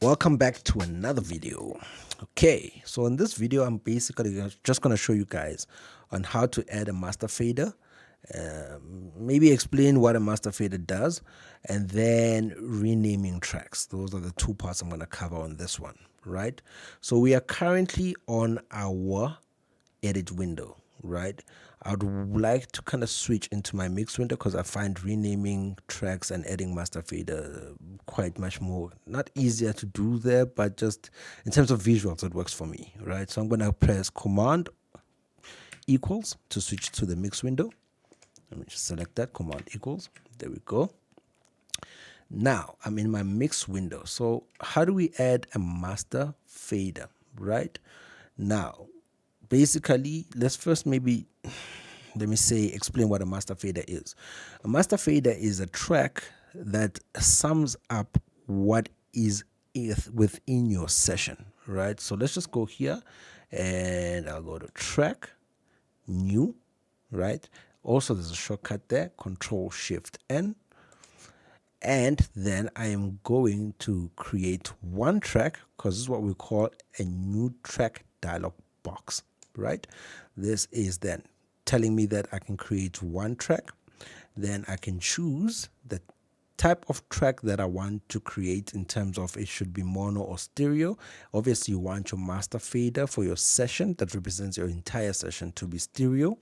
Welcome back to another video. Okay, so in this video I'm basically just going to show you guys on how to add a master fader, maybe explain what a master fader does, and then renaming tracks. Those are the two parts I'm going to cover on this one, right? So we are currently on our edit window, right? I'd like to kind of switch into my mix window because I find renaming tracks and adding master fader quite much more, not easier to do there, but just in terms of visuals, it works for me, right? So I'm going to press Command equals to switch to the mix window. Let me just select that, Command equals. There we go. Now I'm in my mix window. So how do we add a master fader, right? Now, basically, let's first maybe explain what a master fader is. A master fader is a track that sums up what is within your session, right? So let's just go here and I'll go to track, new, right? Also, there's a shortcut there, Control Shift N. And then I am going to create one track because this is what we call a new track dialog box, right? This is then telling me that I can create one track. Then I can choose the type of track that I want to create in terms of it should be mono or stereo. Obviously, you want your master fader for your session that represents your entire session to be stereo,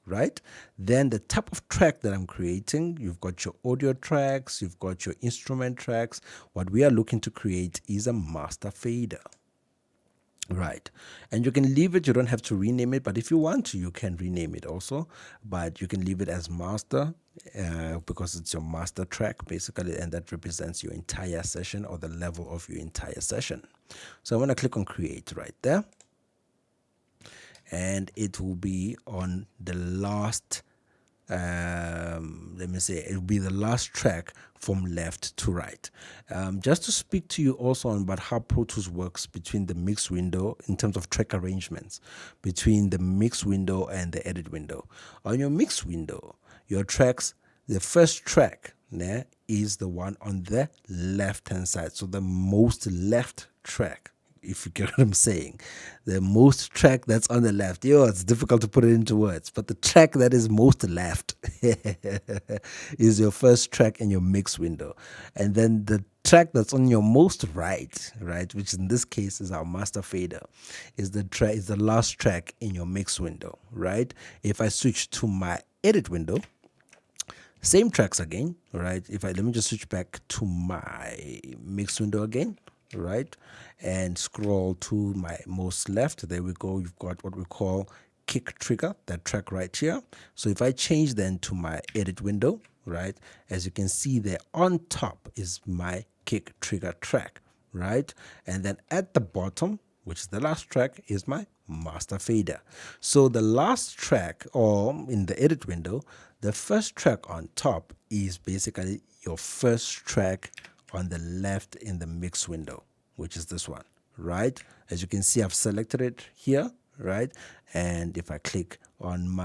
right? Then the type of track that I'm creating, you've got your audio tracks, you've got your instrument tracks. What we are looking to create is a master fader. Right, and you can leave it, you don't have to rename it, but if you want to, you can rename it also, but you can leave it as master because it's your master track basically, and that represents your entire session or the level of your entire session. So I'm going to click on create right there, and it will be on the last it will be the last track from left to right. Just to speak to you also on about how Pro Tools works between the mix window in terms of track arrangements between the mix window and the edit window. On your mix window, your tracks, the first track is the one on the left hand side, so the most left track, if you get what I'm saying. The most track that's on the left. It's difficult to put it into words, but the track that is most left is your first track in your mix window. And then the track that's on your most right, which in this case is our master fader, is the last track in your mix window, right? If I switch to my edit window, same tracks again, right? Let me just switch back to my mix window again, right, and scroll to my most left. There we go. You've got what we call kick trigger, that track right here. So if I change then to my edit window, right, as you can see there on top is my kick trigger track, right, and then at the bottom, which is the last track, is my master fader. So the last track, or in the edit window, the first track on top is basically your first track on the left in the mix window, which is this one, right? As you can see, I've selected it here, right? And if I click on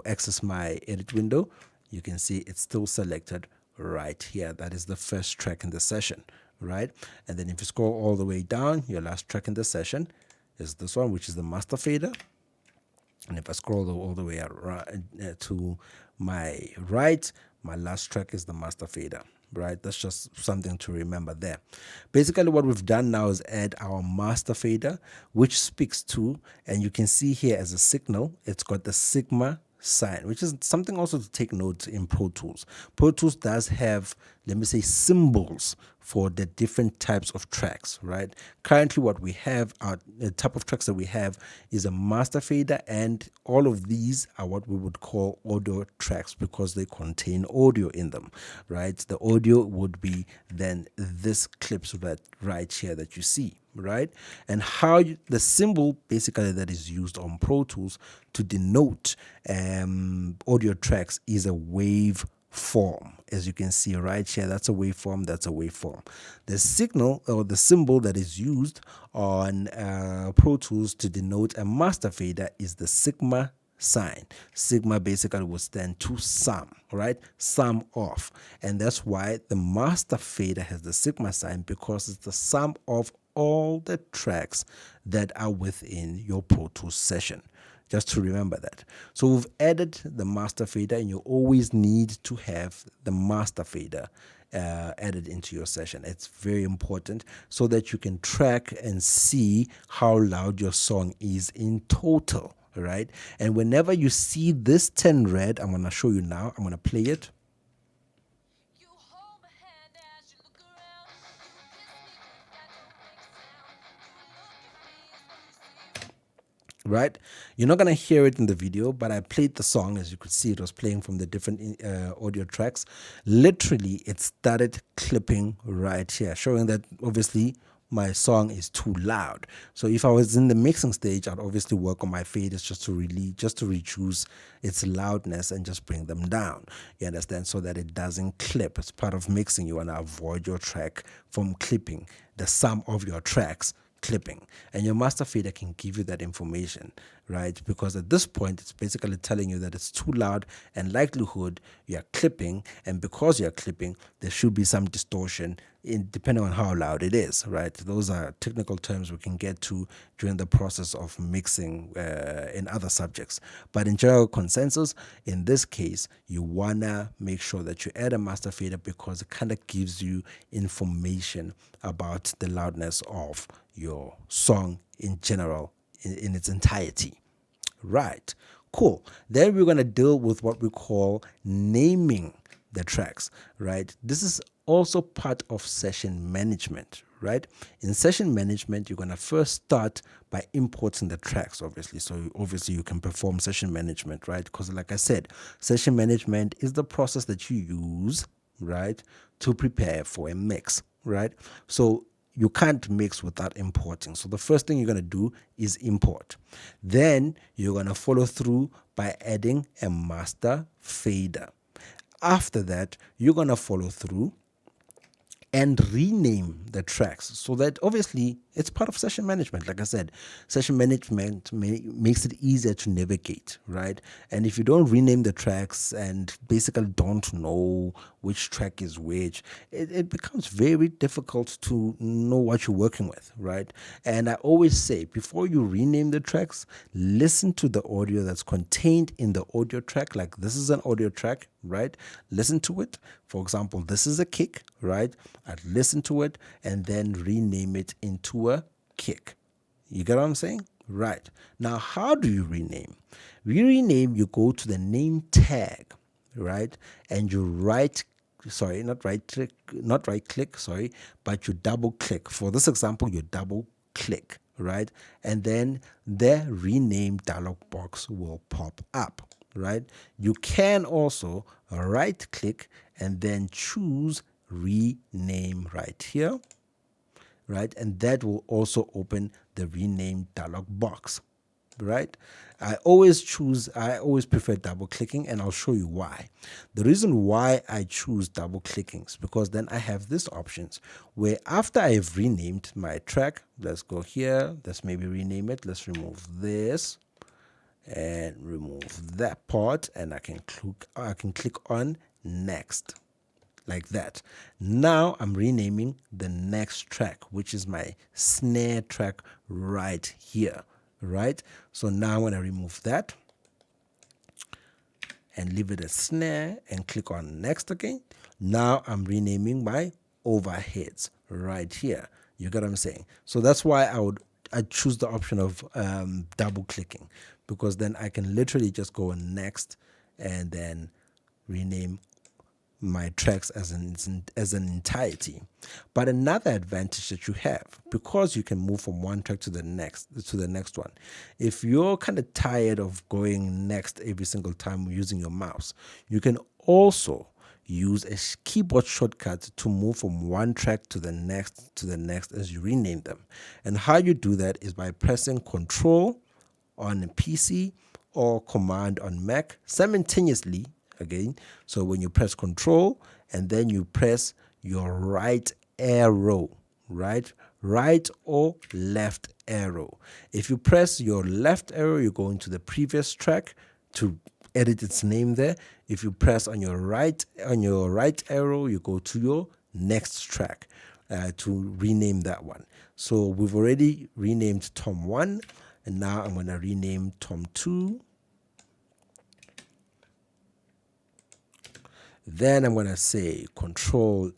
access my edit window, you can see it's still selected right here. That is the first track in the session, right? And then if you scroll all the way down, your last track in the session is this one, which is the master fader. And if I scroll all the way to my right, my last track is the master fader, right? That's just something to remember there. Basically, what we've done now is add our master fader, which speaks to, and you can see here as a signal, it's got the sigma sign, which is something also to take note in Pro Tools. Pro Tools does have, symbols for the different types of tracks, right? Currently, what we have, the type of tracks that we have is a master fader, and all of these are what we would call audio tracks because they contain audio in them, right? The audio would be then this clips right here that you see, right? And the symbol basically that is used on Pro Tools to denote audio tracks is a wave form. As you can see right here, that's a waveform, that's a waveform. The signal or the symbol that is used on Pro Tools to denote a master fader is the sigma sign. Sigma basically would stand to sum, right? Sum of. And that's why the master fader has the sigma sign, because it's the sum of all the tracks that are within your Pro Tools session. Just to remember that. So we've added the master fader, and you always need to have the master fader added into your session. It's very important so that you can track and see how loud your song is in total, right? And whenever you see this 10 red, I'm going to show you now. I'm going to play it. Right, you're not going to hear it in the video, but I played the song. As you could see, it was playing from the different audio tracks. Literally, it started clipping right here, showing that obviously my song is too loud. So if I was in the mixing stage, I'd obviously work on my faders just to reduce its loudness and just bring them down, you understand, so that it doesn't clip. It's part of mixing. You want to avoid your track from clipping, the sum of your tracks clipping, and your master fader can give you that information, right? Because at this point, it's basically telling you that it's too loud, and likelihood you are clipping, and because you're clipping, there should be some distortion depending on how loud it is, right? Those are technical terms we can get to during the process of mixing in other subjects. But in general consensus, in this case, you wanna make sure that you add a master fader, because it kind of gives you information about the loudness of your song in general, in its entirety. Right, cool. Then we're going to deal with what we call naming the tracks, right? This is also part of session management, right? In session management, you're going to first start by importing the tracks, obviously. So obviously you can perform session management, right? Because like I said, session management is the process that you use, right, to prepare for a mix, right? So you can't mix without importing. So the first thing you're going to do is import. Then you're going to follow through by adding a master fader. After that, you're going to follow through and rename the tracks, so that obviously it's part of session management. Like I said, session management makes it easier to navigate, right? And if you don't rename the tracks and basically don't know which track is which, it becomes very difficult to know what you're working with, right? And I always say, before you rename the tracks, listen to the audio that's contained in the audio track. Like, this is an audio track, right? Listen to it. For example, this is a kick, right? I'd listen to it and then rename it into a kick. You get what I'm saying? Right. Now, how do you rename? You rename, you go to the name tag, right? And you not right click, but you double click. For this example, you double click, right? And then the rename dialog box will pop up, right? You can also right click and then choose rename right here, right? And that will also open the rename dialog box, right? I always prefer double clicking, and I'll show you why. The reason why I choose double clicking is because then I have these options where, after I've renamed my track, let's go here, let's maybe rename it, let's remove this and remove that part, and I can click on next, like that. Now I'm renaming the next track, which is my snare track right here, right? So now when I remove that and leave it as snare and click on next again, now I'm renaming my overheads right here. You get what I'm saying? So that's why I choose the option of double clicking, because then I can literally just go on next and then rename my tracks as an entirety. But another advantage that you have, because you can move from one track to the next one, if you're kind of tired of going next every single time using your mouse, you can also use a keyboard shortcut to move from one track to the next as you rename them. And how you do that is by pressing Control on a PC or Command on Mac simultaneously again. So when you press Control and then you press your right arrow, right or left arrow. If you press your left arrow, you go into the previous track, to edit its name there. If you press on your right arrow, you go to your next track to rename that one. So we've already renamed Tom 1, and now I'm going to rename Tom 2. Then I'm going to say control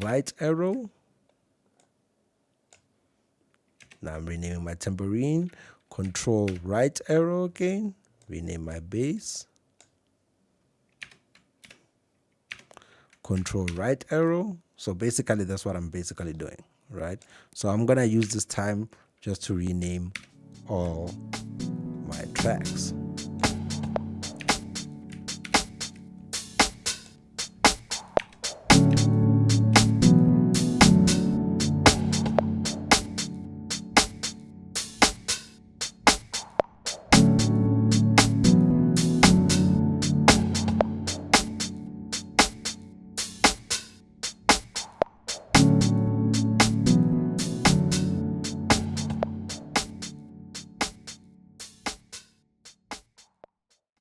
right arrow. Now I'm renaming my tambourine. Control right arrow again. Rename my bass. Control right arrow. So basically that's what I'm basically doing, right? So I'm going to use this time just to rename all my tracks.